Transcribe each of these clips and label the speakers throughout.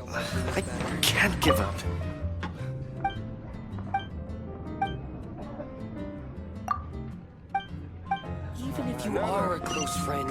Speaker 1: I can't give up.
Speaker 2: Even if you are a close friend.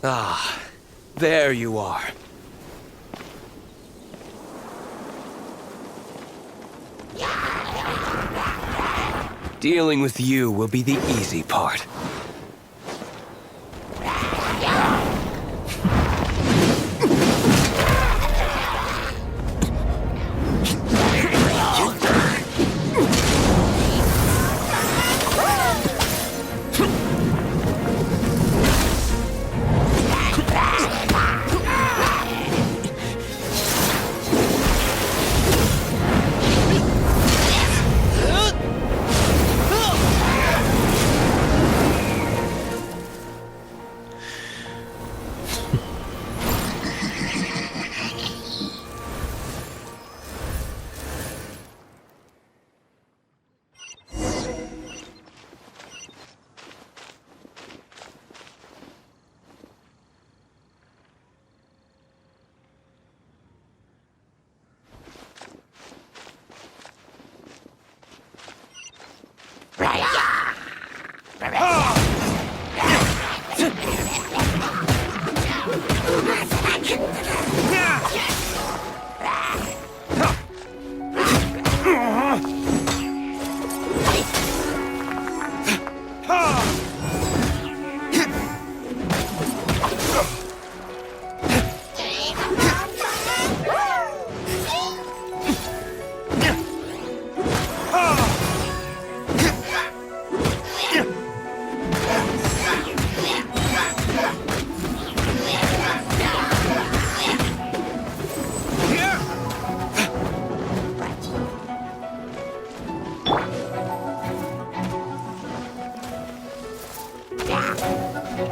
Speaker 2: Ah, there you are. Dealing with you will be the easy part.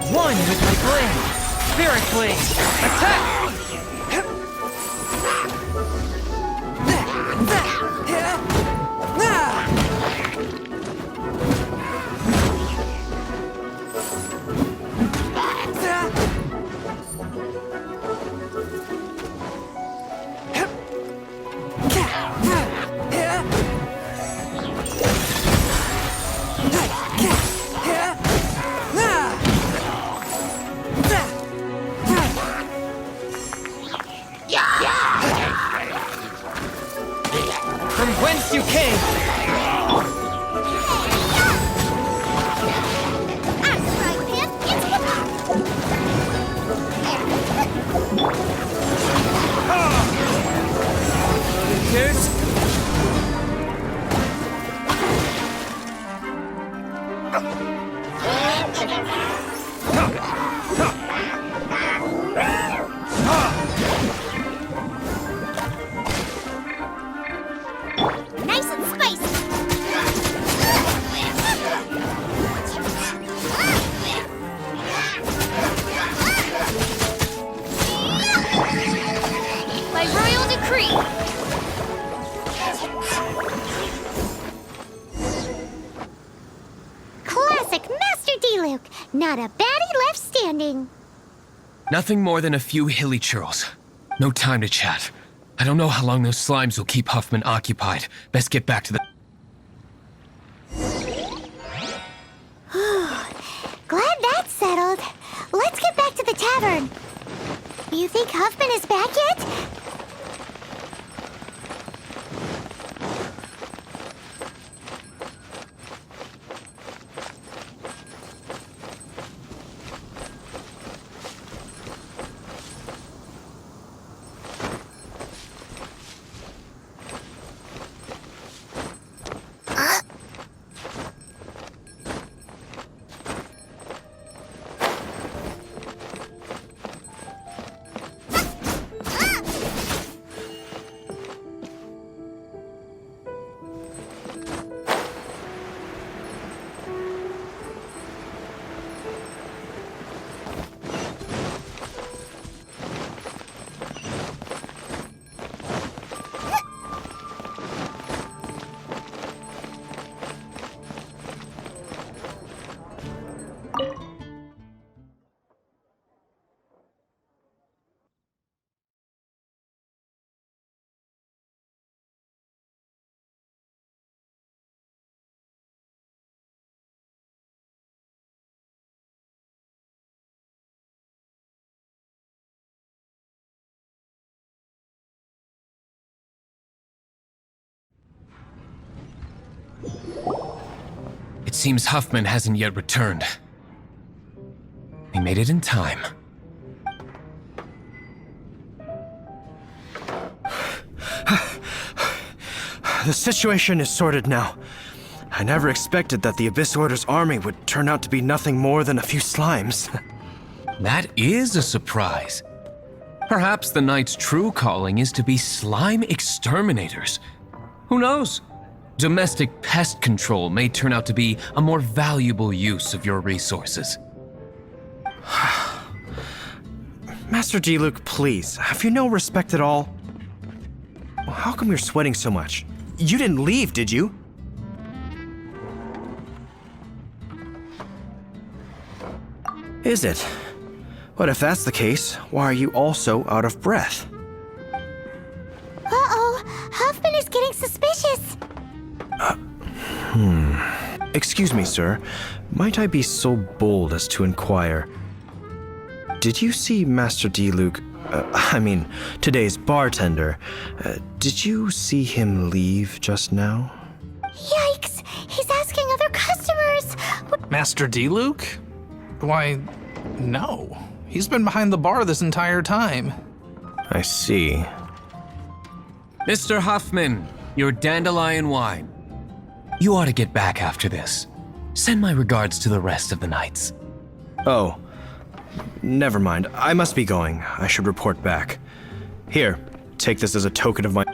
Speaker 3: One with my blade! Spirit blade! Attack! From whence you came! Cheers!
Speaker 4: Nice and spicy. By royal decree. Classic Master D-Luke. Not a baddie left standing.
Speaker 2: Nothing more than a few hilly churls. No time to chat. I don't know how long those slimes will keep Huffman occupied. Best get back to the...
Speaker 4: You think Huffman is back yet?
Speaker 2: It seems Huffman hasn't yet returned. He made it in time.
Speaker 1: The situation is sorted now. I never expected that the Abyss Order's army would turn out to be nothing more than a few slimes.
Speaker 2: That is a surprise. Perhaps the Knight's true calling is to be slime exterminators. Who knows? Domestic pest control may turn out to be a more valuable use of your resources.
Speaker 1: Master D-Luke, please, have you no respect at all? How come you're sweating so much? You didn't leave, did you? Is it? But if that's the case, why are you also out of breath?
Speaker 4: Uh-oh, Huffman is getting suspicious.
Speaker 1: Excuse me, sir. Might I be so bold as to inquire? Did you see Master D-Luke, today's bartender? Did you see him leave just now?
Speaker 4: Yikes, he's asking other customers.
Speaker 5: Master D-Luke? Why, no. He's been behind the bar this entire time.
Speaker 1: I see.
Speaker 2: Mr. Huffman, your dandelion wine. You ought to get back after this. Send my regards to the rest of the knights.
Speaker 1: Oh, never mind. I must be going. I should report back. Here, take this as a token of my...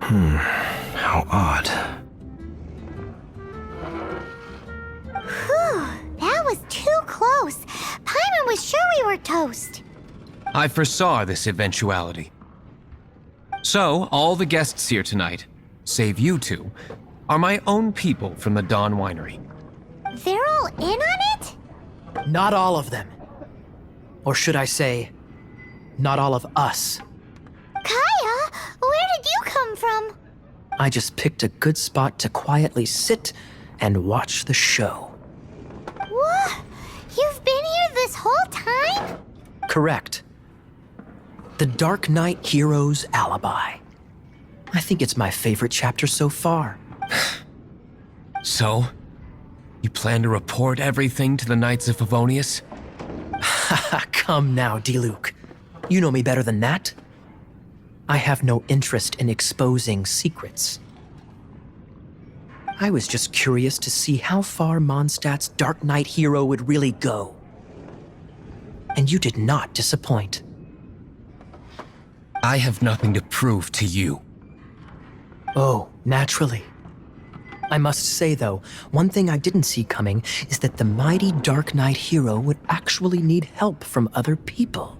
Speaker 1: how odd.
Speaker 4: Whew, that was too close. Paimon was sure we were toast.
Speaker 2: I foresaw this eventuality. So, all the guests here tonight, save you two, are my own people from the Dawn Winery.
Speaker 4: They're all in on it?
Speaker 3: Not all of them. Or should I say, not all of us.
Speaker 4: Kaya, where did you come from?
Speaker 3: I just picked a good spot to quietly sit and watch the show.
Speaker 4: What? You've been here this whole time?
Speaker 3: Correct. The Dark Knight Hero's Alibi. I think it's my favorite chapter so far.
Speaker 2: So, you plan to report everything to the Knights of Favonius?
Speaker 3: Come now, D-Luke. You know me better than that. I have no interest in exposing secrets. I was just curious to see how far Mondstadt's Dark Knight hero would really go. And you did not disappoint.
Speaker 2: I have nothing to prove to you.
Speaker 3: Oh, naturally. I must say, though, one thing I didn't see coming is that the mighty Dark Knight hero would actually need help from other people.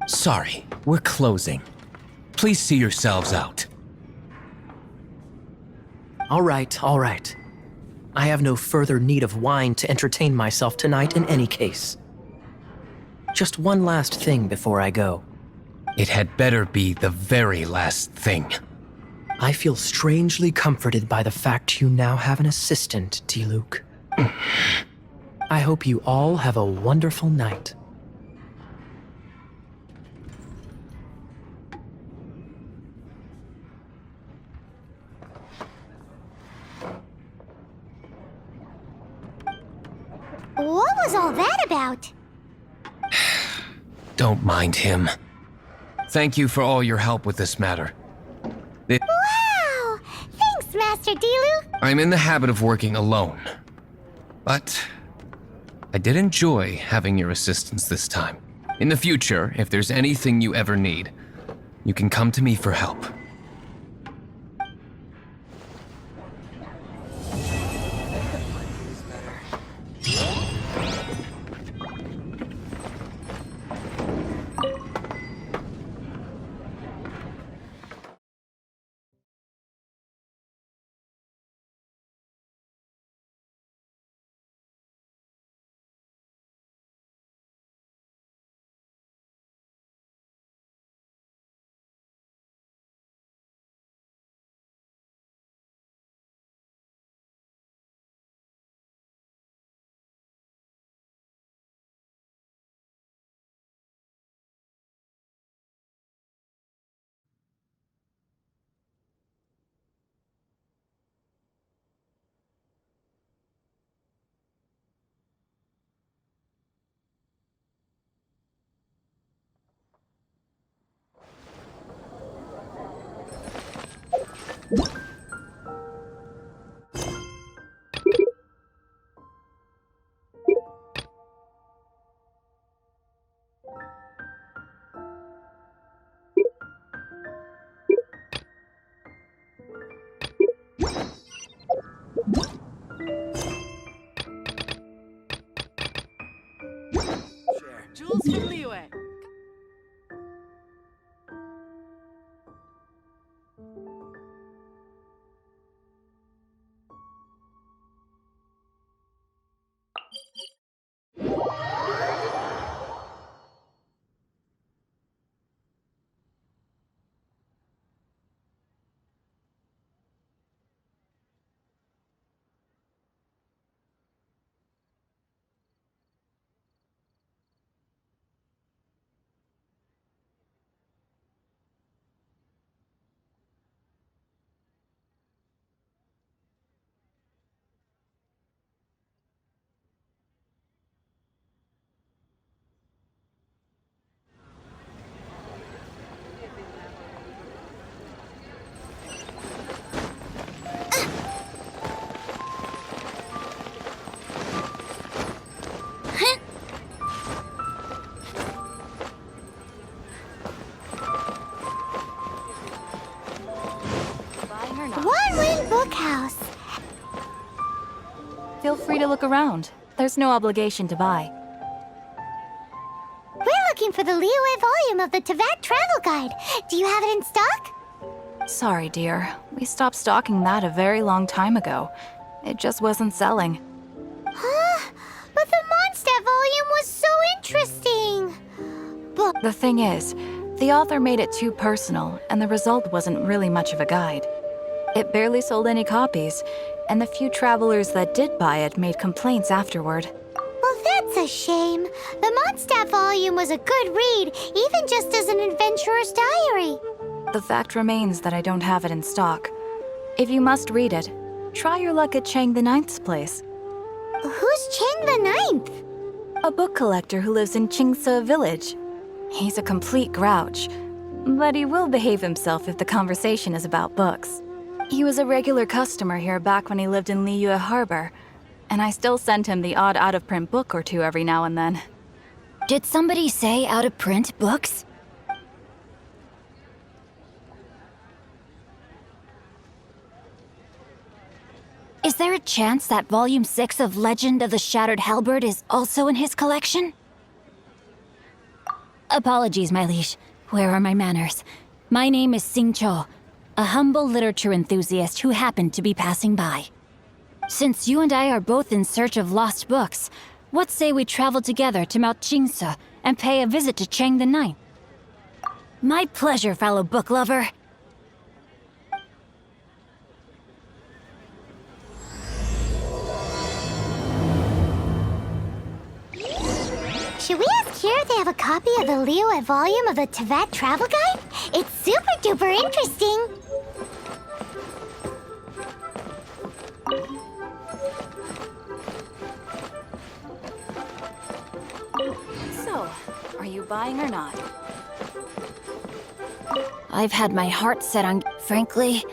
Speaker 2: Sorry, we're closing. Please see yourselves out.
Speaker 3: All right, all right. I have no further need of wine to entertain myself tonight in any case. Just one last thing before I go.
Speaker 2: It had better be the very last thing.
Speaker 3: I feel strangely comforted by the fact you now have an assistant, D-Luke. I hope you all have a wonderful night.
Speaker 4: was all that about?
Speaker 2: Don't mind him. Thank you for all your help with this matter.
Speaker 4: Wow! Thanks, Master Diluc.
Speaker 2: I'm in the habit of working alone. But I did enjoy having your assistance this time. In the future, if there's anything you ever need, you can come to me for help.
Speaker 6: Jules from Liyue.
Speaker 4: One Wing Bookhouse.
Speaker 7: Feel free to look around. There's no obligation to buy.
Speaker 4: We're looking for the Liyue volume of the Tevat Travel Guide. Do you have it in stock?
Speaker 7: Sorry, dear. We stopped stocking that a very long time ago. It just wasn't selling.
Speaker 4: Huh? But the Mondstadt volume was so interesting. But
Speaker 7: The thing is, the author made it too personal, and the result wasn't really much of a guide. It barely sold any copies, and the few travelers that did buy it made complaints afterward.
Speaker 4: well, that's a shame. The Mondstadt volume was a good read, even just as an adventurer's diary.
Speaker 7: The fact remains that I don't have it in stock. If you must read it, try your luck at Chang the Ninth's place.
Speaker 4: Who's Chang the Ninth?
Speaker 7: A book collector who lives in Qingse village. He's a complete grouch, but he will behave himself if the conversation is about books. He was a regular customer here back when he lived in Liyue Harbor, and I still send him the odd out-of-print book or two every now and then.
Speaker 8: Did somebody say out-of-print books? Is there a chance that Volume 6 of Legend of the Shattered Halberd is also in his collection? Apologies, my liege. Where are my manners? My name is Sing Cho, a humble literature enthusiast who happened to be passing by. Since you and I are both in search of lost books, what say we travel together to Mount Qingse and pay a visit to Chang the Ninth? My pleasure, fellow book lover.
Speaker 4: Should we ask here if they have a copy of the Liyue volume of the Tevat Travel Guide? It's super duper interesting.
Speaker 7: buying or not.
Speaker 8: I've had my heart set on, frankly.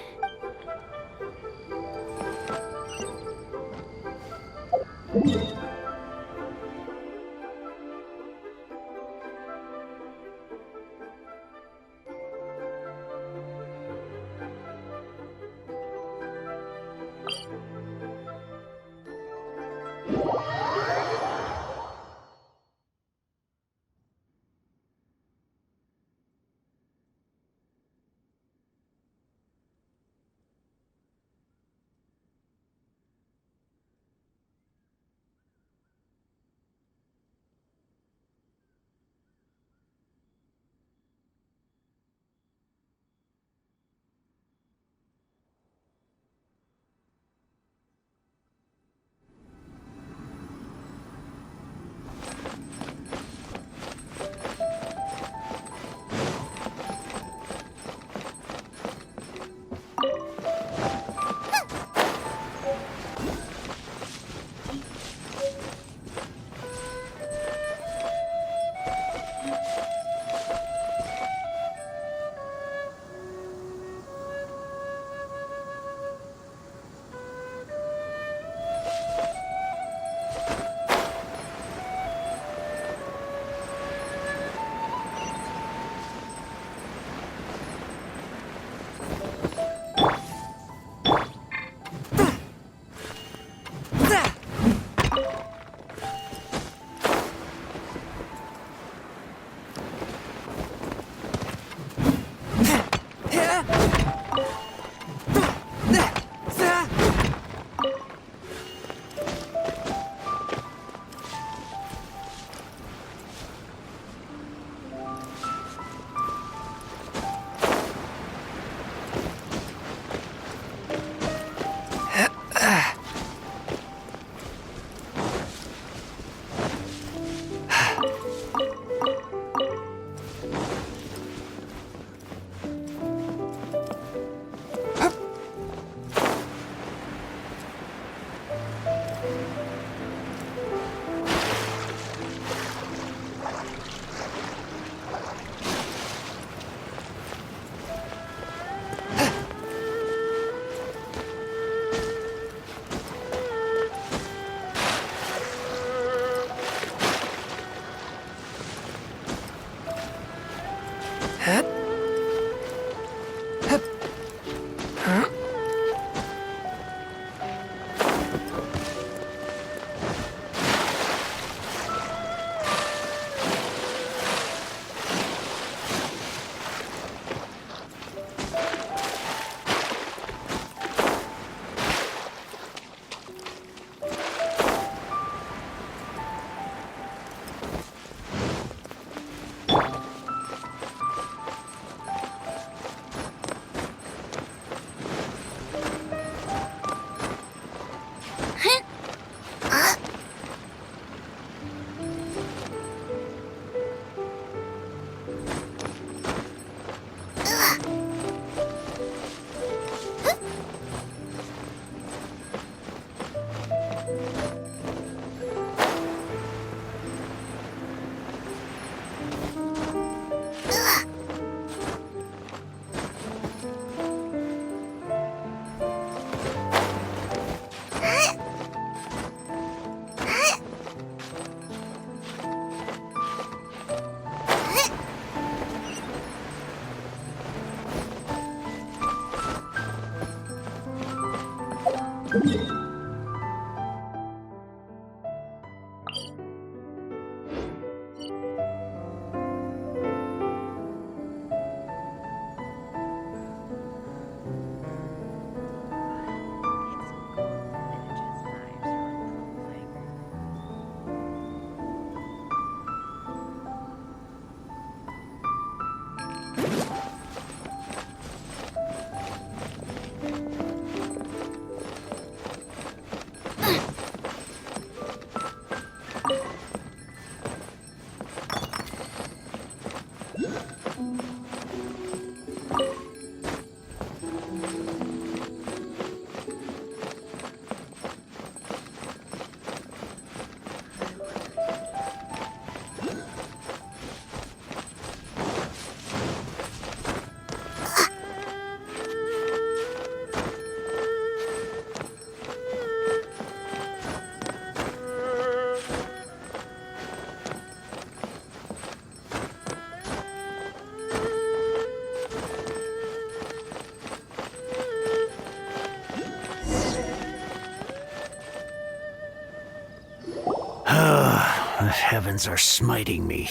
Speaker 9: heavens are smiting me.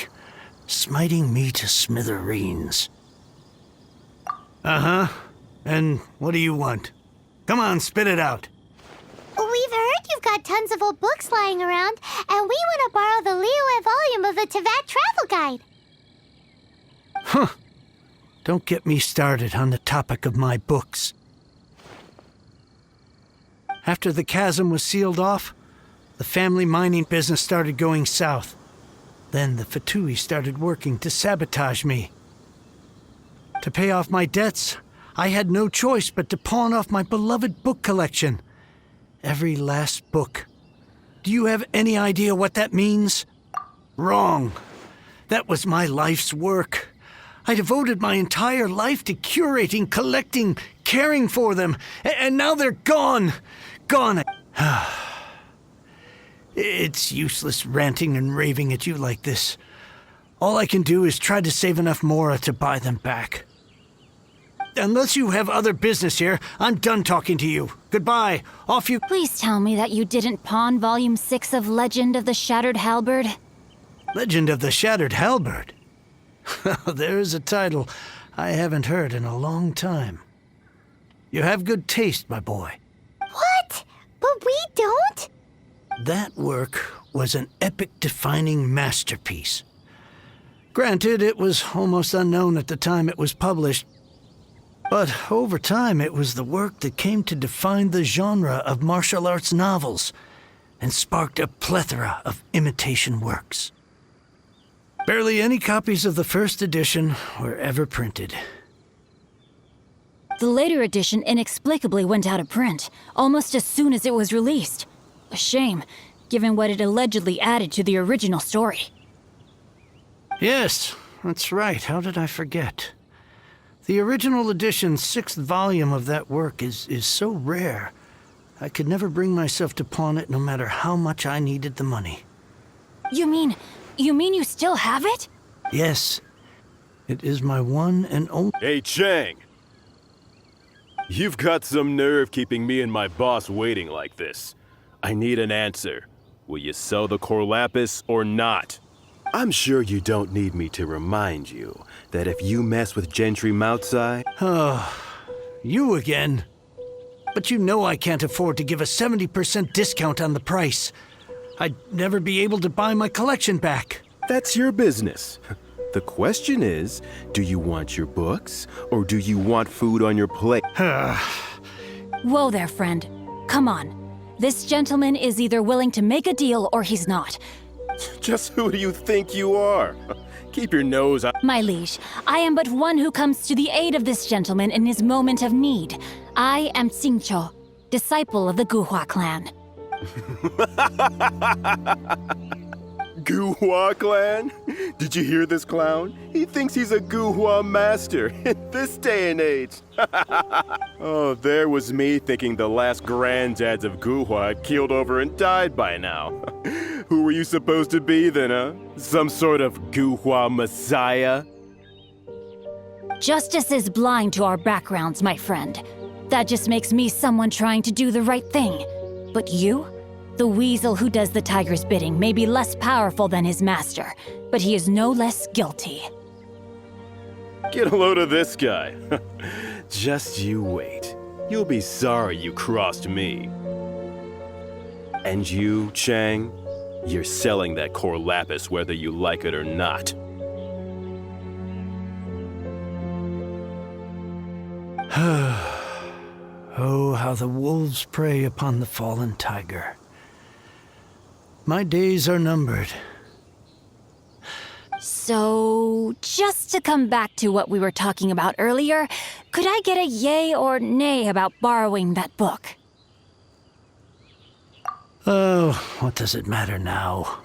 Speaker 9: Smiting me to smithereens. Uh-huh. And what do you want? Come on, spit it out.
Speaker 4: We've heard you've got tons of old books lying around, and we want to borrow the Liyue volume of the Teyvat Travel Guide.
Speaker 9: Huh. Don't get me started on the topic of my books. After the chasm was sealed off, the family mining business started going south. Then the Fatui started working to sabotage me. To pay off my debts, I had no choice but to pawn off my beloved book collection. Every last book. Do you have any idea what that means? Wrong. That was my life's work. I devoted my entire life to curating, collecting, caring for them, and now they're gone. Gone. It's useless ranting and raving at you like this. All I can do is try to save enough Mora to buy them back. Unless you have other business here, I'm done talking to you. Goodbye. Off you...
Speaker 8: Please tell me that you didn't pawn Volume 6 of Legend of the Shattered Halberd.
Speaker 9: Legend of the Shattered Halberd? There's a title I haven't heard in a long time. You have good taste, my boy.
Speaker 4: What? But we don't?
Speaker 9: That work was an epic-defining masterpiece. Granted, it was almost unknown at the time it was published, but over time it was the work that came to define the genre of martial arts novels and sparked a plethora of imitation works. Barely any copies of the first edition were ever printed.
Speaker 8: The later edition inexplicably went out of print, almost as soon as it was released. A shame, given what it allegedly added to the original story.
Speaker 9: Yes, that's right. How did I forget? The original edition's 6th volume of that work is so rare, I could never bring myself to pawn it no matter how much I needed the money.
Speaker 8: You mean you still have it?
Speaker 9: Yes. It is my one and only...
Speaker 10: Hey, Chang! You've got some nerve keeping me and my boss waiting like this. I need an answer. Will you sell the core lapis or not? I'm sure you don't need me to remind you that if you mess with Gentry Moutsai...
Speaker 9: Oh, you again. But you know I can't afford to give a 70% discount on the price. I'd never be able to buy my collection back.
Speaker 10: That's your business. The question is, do you want your books, or do you want food on your plate?
Speaker 8: Whoa there, friend. Come on. This gentleman is either willing to make a deal or he's not.
Speaker 10: Just who do you think you are? Keep your nose out.
Speaker 8: My liege, I am but one who comes to the aid of this gentleman in his moment of need. I am Xingqiu, disciple of the Guhua clan.
Speaker 10: Guhua clan? Did you hear this clown? He thinks he's a Guhua master in this day and age. Oh, there was me thinking the last granddads of Guhua had keeled over and died by now. Who were you supposed to be then, huh? Some sort of Guhua messiah?
Speaker 8: Justice is blind to our backgrounds, my friend. That just makes me someone trying to do the right thing. But you? The weasel who does the tiger's bidding may be less powerful than his master, but he is no less guilty.
Speaker 10: Get a load of this guy. Just you wait. You'll be sorry you crossed me. And you, Chang, you're selling that core lapis whether you like it or not.
Speaker 9: Oh, how the wolves prey upon the fallen tiger. My days are numbered.
Speaker 8: So, just to come back to what we were talking about earlier, could I get a yay or nay about borrowing that book?
Speaker 9: Oh, what does it matter now?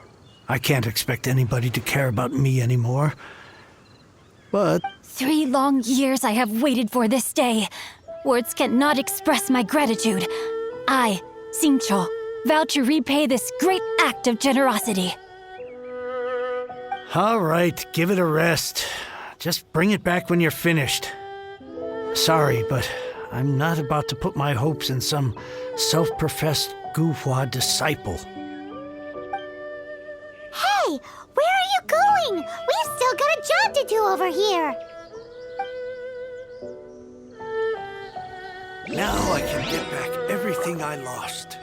Speaker 9: I can't expect anybody to care about me anymore. But...
Speaker 8: 3 long years I have waited for this day. Words cannot express my gratitude. I, Xingqiu, vow to repay this great act of generosity.
Speaker 9: All right, give it a rest. Just bring it back when you're finished. Sorry, but I'm not about to put my hopes in some self-professed Guhua disciple.
Speaker 4: Hey, over here.
Speaker 9: Now I can get back everything I lost.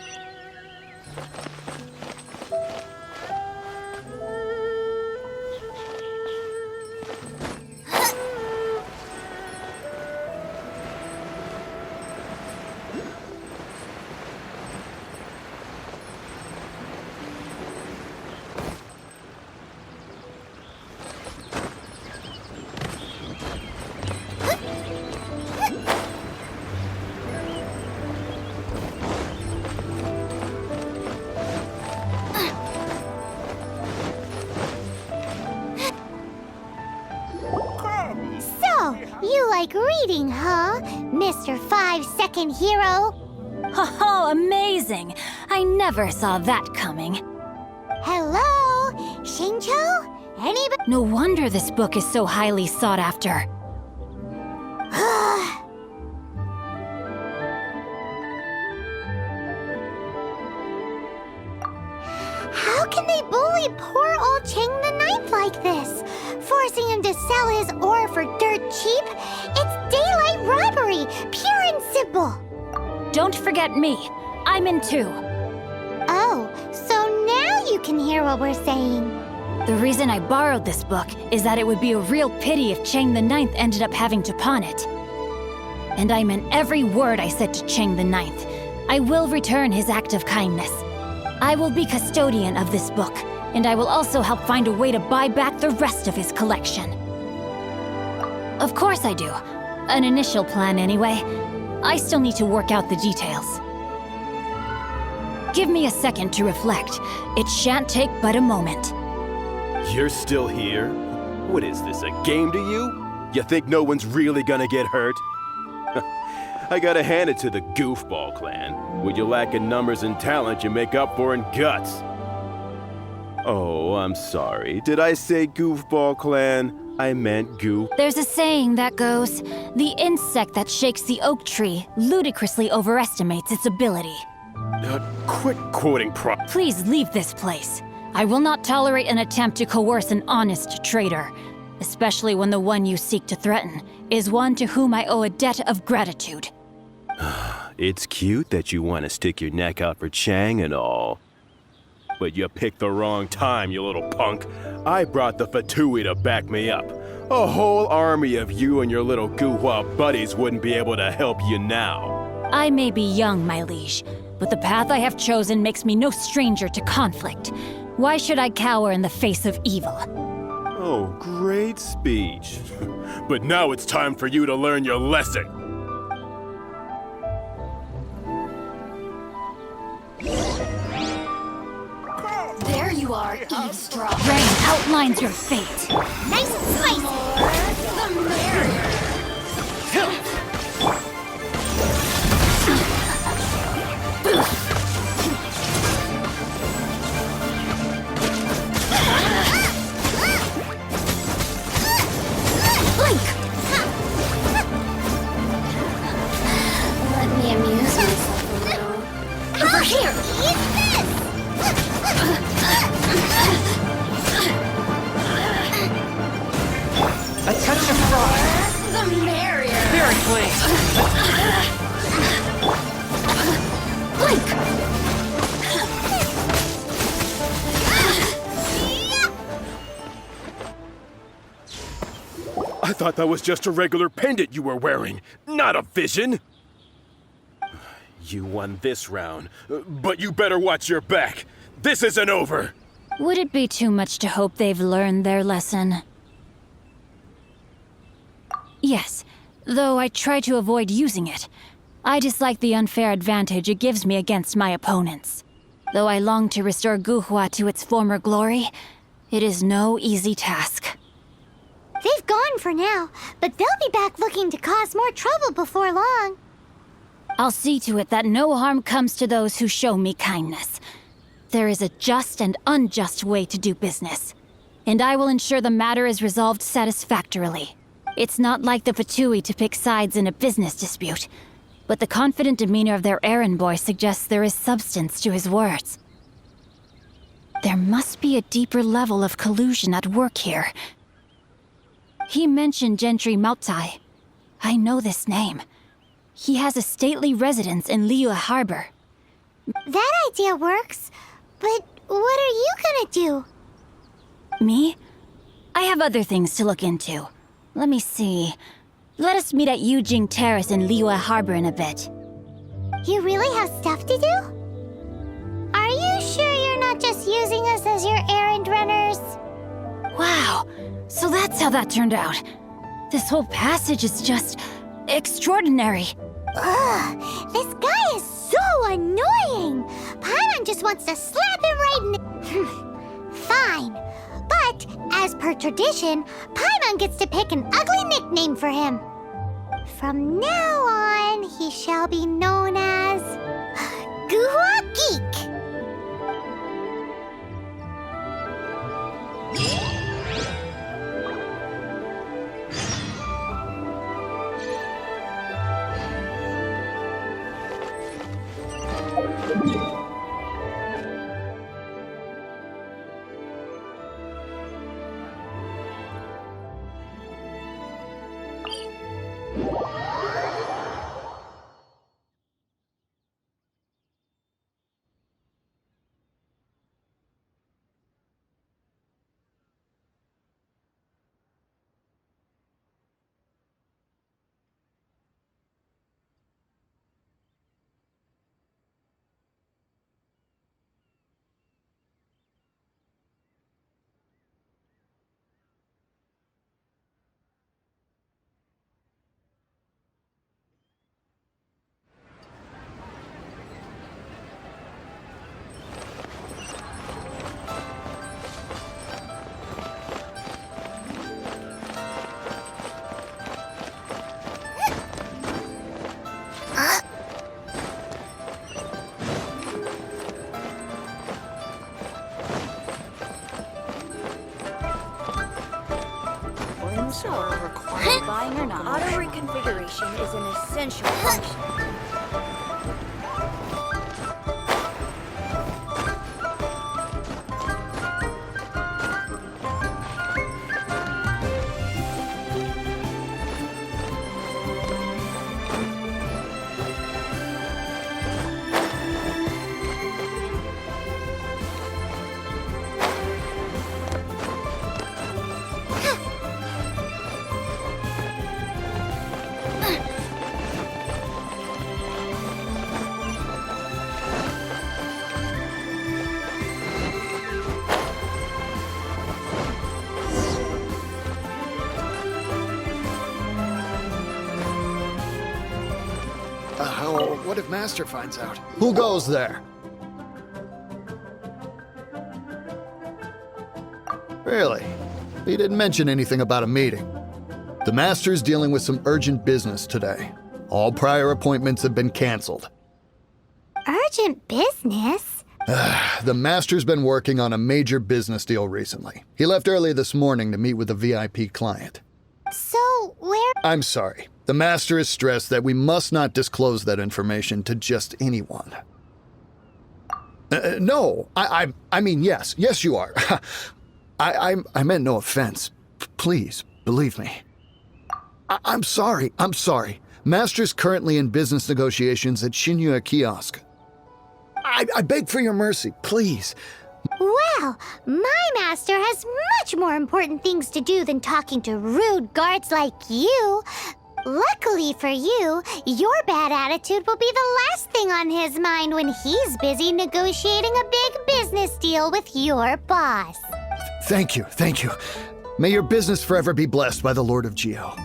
Speaker 4: So, you like reading, huh, Mr. 5-second hero?
Speaker 8: Oh, amazing! I never saw that coming.
Speaker 4: Hello? Shincho? Anybody?
Speaker 8: No wonder this book is so highly sought after.
Speaker 4: How can they bully poor old Chang the Ninth like this? Forcing him to sell his ore for dirt cheap? It's daylight robbery, pure and simple.
Speaker 8: Don't forget me. I'm in too.
Speaker 4: Oh, so now you can hear what we're saying.
Speaker 8: The reason I borrowed this book is that it would be a real pity if Chang the Ninth ended up having to pawn it. And I meant every word I said to Chang the Ninth. I will return his act of kindness. I will be custodian of this book, and I will also help find a way to buy back the rest of his collection. Of course I do. An initial plan anyway. I still need to work out the details. Give me a second to reflect. It shan't take but a moment.
Speaker 10: You're still here? What is this, a game to you? You think no one's really gonna get hurt? I gotta hand it to the Goofball clan. What you lack in numbers and talent, you make up for in guts. Oh, I'm sorry. Did I say Goofball clan? I meant goof.
Speaker 8: There's a saying that goes, the insect that shakes the oak tree ludicrously overestimates its ability.
Speaker 10: Quit quoting
Speaker 8: Please leave this place. I will not tolerate an attempt to coerce an honest trader, especially when the one you seek to threaten is one to whom I owe a debt of gratitude.
Speaker 10: It's cute that you want to stick your neck out for Chang and all. But you picked the wrong time, you little punk. I brought the Fatui to back me up. A whole army of you and your little Guhua buddies wouldn't be able to help you now.
Speaker 8: I may be young, my liege, but the path I have chosen makes me no stranger to conflict. Why should I cower in the face of evil?
Speaker 10: Oh, great speech. But now it's time for you to learn your lesson.
Speaker 8: There you are, eavesdrop. Rain outlines your fate.
Speaker 4: Nice and spicy.
Speaker 8: Let me amuse myself a little. Over here!
Speaker 4: Eat this!
Speaker 3: A touch of frost.
Speaker 8: The merrier.
Speaker 3: Very pleased.
Speaker 8: Blink!
Speaker 10: I thought that was just a regular pendant you were wearing, not a vision. You won this round, but you better watch your back. This isn't over.
Speaker 8: Would it be too much to hope they've learned their lesson? Yes, though I try to avoid using it. I dislike the unfair advantage it gives me against my opponents. Though I long to restore Guhua to its former glory, it is no easy task.
Speaker 4: They've gone for now, but they'll be back looking to cause more trouble before long.
Speaker 8: I'll see to it that no harm comes to those who show me kindness. There is a just and unjust way to do business, and I will ensure the matter is resolved satisfactorily. It's not like the Fatui to pick sides in a business dispute, but the confident demeanor of their errand boy suggests there is substance to his words. There must be a deeper level of collusion at work here. He mentioned Gentry Maotai. I know this name. He has a stately residence in Liyue Harbor.
Speaker 4: That idea works, but what are you gonna do?
Speaker 8: Me? I have other things to look into. Let me see. Let us meet at Yujing Terrace in Liyue Harbor in a bit.
Speaker 4: You really have stuff to do? Are you sure you're not just using us as your errand runners?
Speaker 8: Wow, so that's how that turned out. This whole passage is just extraordinary.
Speaker 4: Ugh, this guy is so annoying! Paimon just wants to slap him right in the... Fine. But, as per tradition, Paimon gets to pick an ugly nickname for him. From now on, he shall be known as... Guhua Geek!
Speaker 6: Or required buying or not. Auto reconfiguration is an essential function.
Speaker 11: What if Master finds out? Who goes there? Really? He didn't mention anything about a meeting. The Master's dealing with some urgent business today. All prior appointments have been canceled.
Speaker 4: Urgent business?
Speaker 11: The Master's been working on a major business deal recently. He left early this morning to meet with a VIP client.
Speaker 4: So, where...
Speaker 11: I'm sorry. The Master is stressed that we must not disclose that information to just anyone. No, I mean, yes. Yes, you are. I meant no offense. Please, believe me. I'm sorry. Master's currently in business negotiations at Shinya Kiosk. I beg for your mercy, please.
Speaker 4: Well, my master has much more important things to do than talking to rude guards like you. Luckily for you, your bad attitude will be the last thing on his mind when he's busy negotiating a big business deal with your boss.
Speaker 11: Thank you. May your business forever be blessed by the Lord of Geo.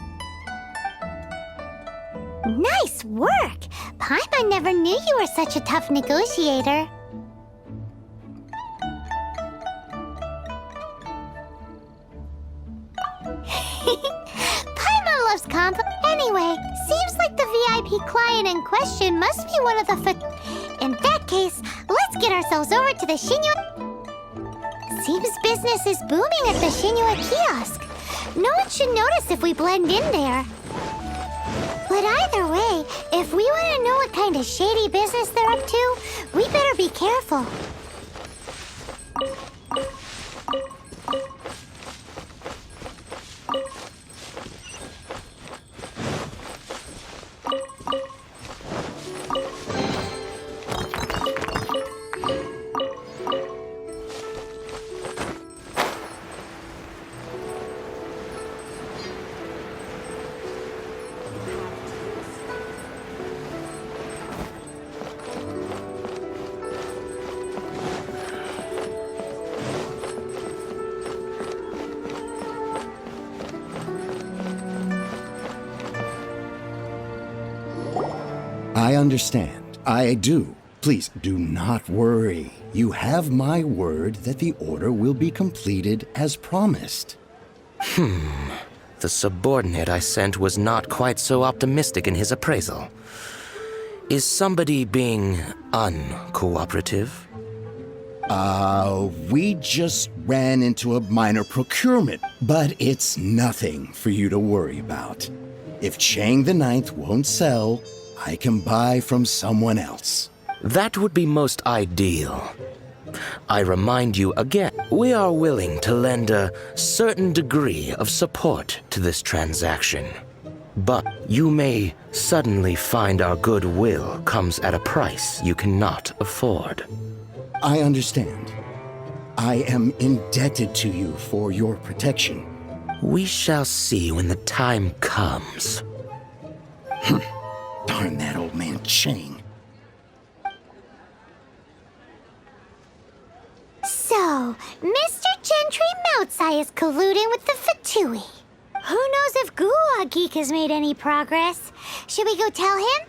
Speaker 4: Nice work! Paimon never knew you were such a tough negotiator. Paimon loves Anyway, seems like the VIP client in question must be one of the In that case, let's get ourselves over to the Shinua... Seems business is booming at the Shinua kiosk. No one should notice if we blend in there. But either way, if we want to know what kind of shady business they're up to, we better be careful.
Speaker 12: I understand. I do. Please do not worry. You have my word that the order will be completed as promised.
Speaker 13: The subordinate I sent was not quite so optimistic in his appraisal. Is somebody being uncooperative?
Speaker 12: We just ran into a minor procurement, but it's nothing for you to worry about. If Chang the Ninth won't sell, I can buy from someone else.
Speaker 13: That would be most ideal. I remind you again, we are willing to lend a certain degree of support to this transaction. But you may suddenly find our goodwill comes at a price you cannot afford.
Speaker 12: I understand. I am indebted to you for your protection.
Speaker 13: We shall see when the time comes.
Speaker 12: Darn that old man Chang.
Speaker 4: So, Mr. Gentry Moutsai is colluding with the Fatui. Who knows if Guhua Geek has made any progress? Should we go tell him?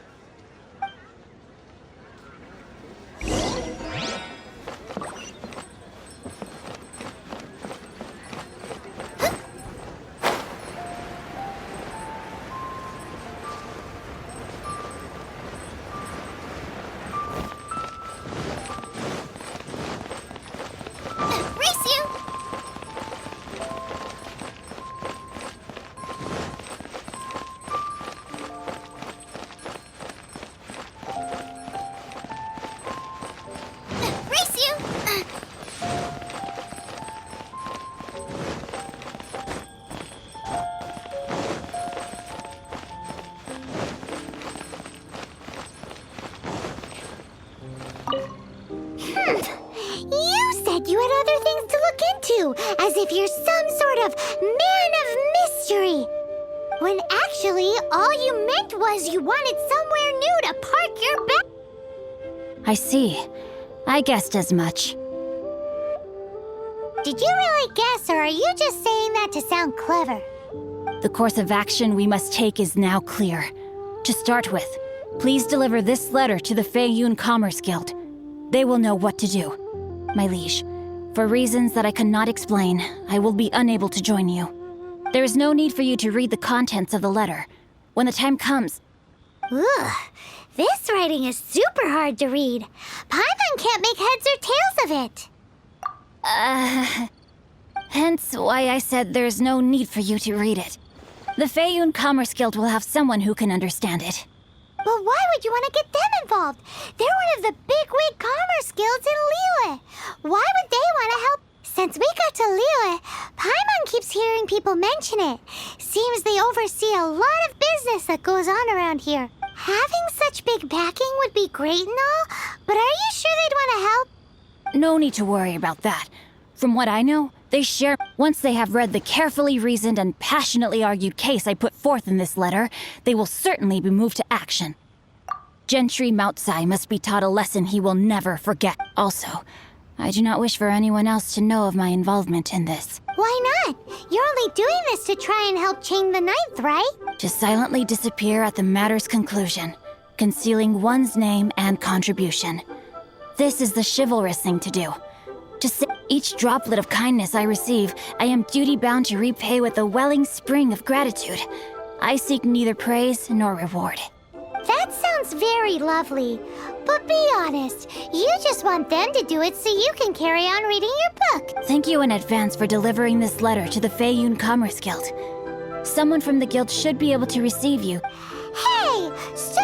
Speaker 4: You had other things to look into, as if you're some sort of man of mystery. When actually, all you meant was you wanted somewhere new to park your bag.
Speaker 8: I see. I guessed as much.
Speaker 4: Did you really guess, or are you just saying that to sound clever?
Speaker 8: The course of action we must take is now clear. To start with, please deliver this letter to the Feiyun Commerce Guild. They will know what to do. My liege, for reasons that I cannot explain, I will be unable to join you. There is no need for you to read the contents of the letter. When the time comes...
Speaker 4: Ugh, this writing is super hard to read. Paimon can't make heads or tails of it.
Speaker 8: Hence why I said there's no need for you to read it. The Feiyun Commerce Guild will have someone who can understand it.
Speaker 4: But why would you want to get them involved? They're one of the bigwig commerce guilds in Liyue. Why would they want to help? Since we got to Liyue, Paimon keeps hearing people mention it. Seems they oversee a lot of business that goes on around here. Having such big backing would be great and all, but are you sure they'd want to help?
Speaker 8: No need to worry about that. From what I know, they share... Once they have read the carefully reasoned and passionately argued case I put forth in this letter, they will certainly be moved to action. Gentry Moutsai must be taught a lesson he will never forget. Also, I do not wish for anyone else to know of my involvement in this.
Speaker 4: Why not? You're only doing this to try and help Chang the Ninth, right?
Speaker 8: To silently disappear at the matter's conclusion, concealing one's name and contribution. This is the chivalrous thing to do. To say each droplet of kindness I receive, I am duty-bound to repay with a welling spring of gratitude. I seek neither praise nor reward.
Speaker 4: That sounds very lovely. But be honest, you just want them to do it so you can carry on reading your book.
Speaker 8: Thank you in advance for delivering this letter to the Feiyun Commerce Guild. Someone from the guild should be able to receive you.
Speaker 4: Hey! So